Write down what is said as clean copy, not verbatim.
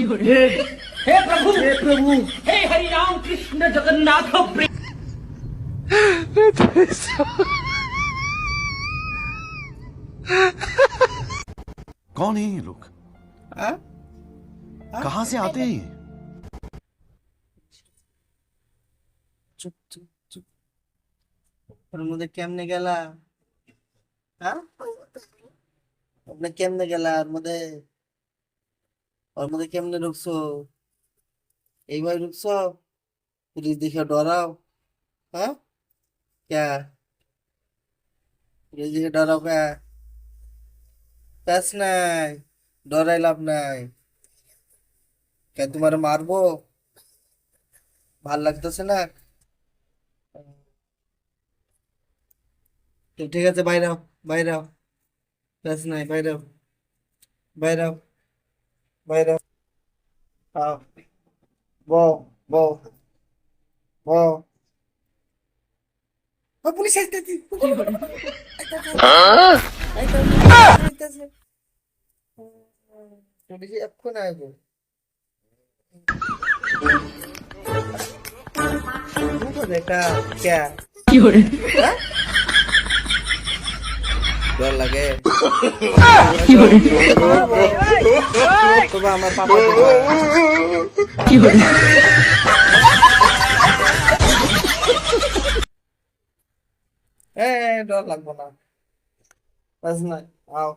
हे प्रभु हे हरि राम कृष्ण जगन्नाथ प्रेम। कौन है ये लोग? हाँ? कहाँ से आते हैं ये? চুপ চুপ চুপ ওর মধ্যে কেমনে গেলা? হ্যাঁ, আপনি কেমনে গেলা ওর মধ্যে কেমনে ঢুকছো? এইভাবে ঢুকছো? পুলিশ দেখে ডরাও? হ্যাঁ, ক্যা পুলিশ দেখে ডরাও ক্যা? প্যাস নাই, ডরাই লাভ নাই। কে তোমার মারবো? ভাল লাগতেছে না? তো ঠিক আছে, বাইরাও বাইরাও, প্যাস নাই, বাইরাও বাইরাও বাইরাও। আও, বউ বউ বউ। ও পুলিশ আসতেছে, পুলিশ এক্ষুনি আসবো। এটা ক্যা? হ্যাঁ? ডর লাগে? তবে আমার পাপা ডর লাগবো না, বাস নাই, আও।